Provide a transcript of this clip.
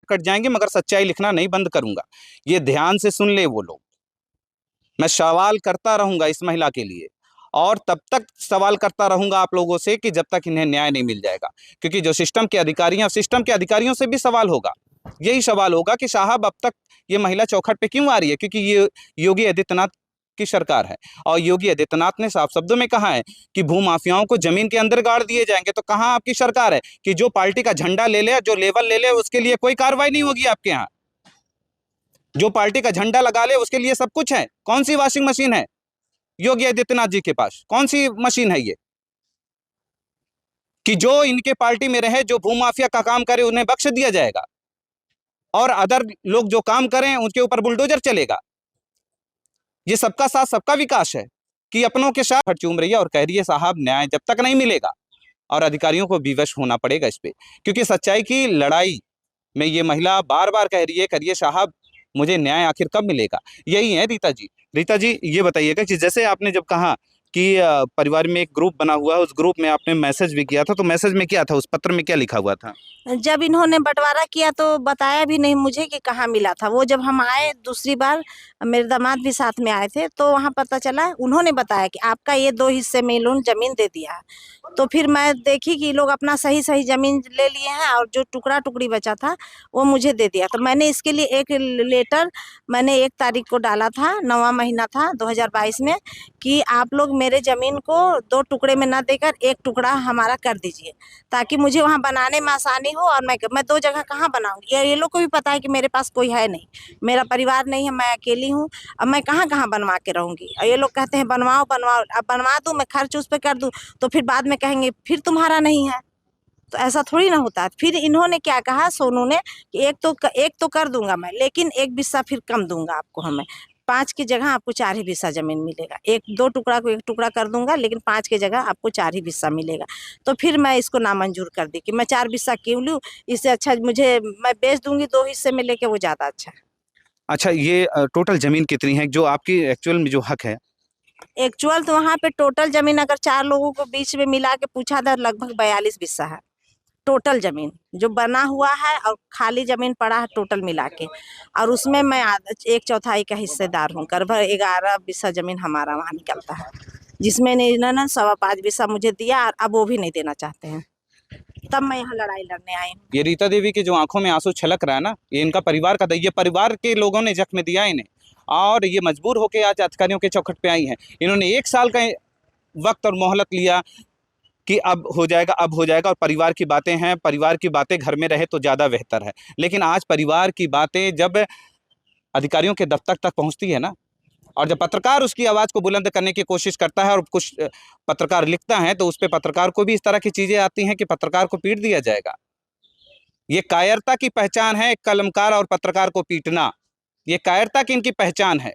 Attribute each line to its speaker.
Speaker 1: Cut जाएंगे मगर सच्चाई लिखना नहीं बंद करूंगा। ये ध्यान से सुन ले वो लोग। मैं सवाल करता रहूंगा इस महिला के लिए, और तब तक सवाल करता रहूंगा आप लोगों से कि जब तक इन्हें न्याय नहीं मिल जाएगा। क्योंकि जो सिस्टम के अधिकारी हैं, सिस्टम के अधिकारियों से भी सवाल होगा। यही सवाल होगा कि साहब अब तक ये महिला चौखट पे क्यों आ रही है? क्योंकि ये योगी आदित्यनाथ की सरकार है, और योगी आदित्यनाथ ने साफ शब्दों में कहा है कि भूमाफियाओं को जमीन के अंदर गाड़ दिए जाएंगे। तो कहाँ आपकी सरकार है कि जो पार्टी का झंडा ले ले, जो लेवल ले ले, उसके लिए कोई कार्रवाई नहीं होगी आपके यहाँ? जो पार्टी का झंडा लगा ले उसके लिए सब कुछ है। कौन सी वॉशिंग मशीन है योगी आदित्यनाथ जी के पास? कौन सी मशीन है ये कि जो इनके पार्टी में रहे, जो भूमाफिया का काम करे, उन्हें बख्श दिया जाएगा, और अदर लोग जो काम करें उनके ऊपर बुलडोजर चलेगा? ये सबका साथ सबका विकास है कि अपनों के साथ चूम रही है और कह रही है साहब न्याय जब तक नहीं मिलेगा, और अधिकारियों को विवश होना पड़ेगा इस पे। क्योंकि सच्चाई की लड़ाई में ये महिला बार बार कह रही है, करिए साहब मुझे न्याय आखिर कब मिलेगा। यही है रीता जी। रीता जी ये बताइएगा कि जैसे आपने जब कहा कि परिवार में एक ग्रुप बना हुआ है, उस ग्रुप में आपने मैसेज भी किया था, तो मैसेज में क्या था, उस पत्र में क्या लिखा हुआ था?
Speaker 2: जब इन्होंने बंटवारा किया तो बताया भी नहीं मुझे कि कहाँ मिला था। वो जब हम आए दूसरी बार, मेरे दामाद भी साथ में आए थे, तो वहाँ पता चला, उन्होंने बताया कि आपका ये 2 हिस्से में इन्होंने जमीन दे दिया है। तो फिर मैं देखी कि लोग अपना सही सही जमीन ले लिए हैं, और जो टुकड़ा टुकड़ी बचा था वो मुझे दे दिया। तो मैंने इसके लिए एक लेटर मैंने 1 तारीख को डाला था, 9वां महीना था 2022 में, कि आप लोग मेरे जमीन को 2 टुकड़े में ना देकर 1 टुकड़ा हमारा कर दीजिए, ताकि मुझे वहाँ बनाने में आसानी हो। और मैं 2 जगह कहाँ बनाऊंगी? ये लोग को भी पता है कि मेरे पास कोई है नहीं, मेरा परिवार नहीं है, मैं अकेली हूँ। अब मैं कहाँ कहाँ बनवा के रहूंगी? और ये लोग कहते हैं बनवाओ बनवाओ। अब बनवा दूं, मैं खर्च उस पर कर दूं, तो फिर बाद में कहेंगे फिर तुम्हारा नहीं है। तो ऐसा थोड़ी ना होता है। फिर इन्होंने क्या कहा, सोनू ने, कि एक तो कर दूंगा मैं, लेकिन 1 बिस्सा फिर कम दूंगा आपको। हमें 5 की जगह आपको 4 ही बिस्सा जमीन मिलेगा। 2 टुकड़ा को 1 टुकड़ा कर दूंगा, लेकिन 5 की जगह आपको 4 ही बिस्सा मिलेगा। तो फिर मैं इसको नामंजूर कर दी कि मैं 4 बिस्सा क्यों लूँ? इससे अच्छा मुझे, मैं बेच दूंगी 2 हिस्से में लेके, वो ज्यादा अच्छा है।
Speaker 1: अच्छा, ये टोटल जमीन कितनी है जो आपकी एक्चुअल में जो हक है?
Speaker 2: एक्चुअल तो वहाँ पे टोटल जमीन अगर 4 लोगों को बीच में मिला के पूछा था, लगभग 42 बिस्सा है टोटल जमीन जो बना हुआ है, और खाली जमीन पड़ा है टोटल मिला के। और उसमें मैं 1/4 का हिस्सेदार हूँ। करीब 11 बिस्सा जमीन हमारा वहाँ निकलता है, जिसमें इन्होंने 5.25 बिस्सा मुझे दिया, और अब वो भी नहीं देना चाहते हैं। तब मैं यहाँ लड़ाई लड़ने आई हूँ।
Speaker 1: ये रीता देवी की जो आंखों में आंसू छलक रहा है ना, ये इनका परिवार का, ये परिवार के लोगों ने जख्म दिया इन्हें, और ये मजबूर होकर आज अधिकारियों के चौखट पे आई हैं। इन्होंने 1 साल का वक्त और मोहलत लिया कि अब हो जाएगा, अब हो जाएगा, और परिवार की बातें हैं, परिवार की बातें घर में रहे तो ज़्यादा बेहतर है। लेकिन आज परिवार की बातें जब अधिकारियों के दफ्तर तक पहुंचती है ना, और जब पत्रकार उसकी आवाज़ को बुलंद करने की कोशिश करता है, और कुछ पत्रकार लिखता है, तो उस पर पत्रकार को भी इस तरह की चीज़ें आती हैं कि पत्रकार को पीट दिया जाएगा। ये कायरता की पहचान है, कलमकार और पत्रकार को पीटना। ये कायरता की इनकी पहचान है।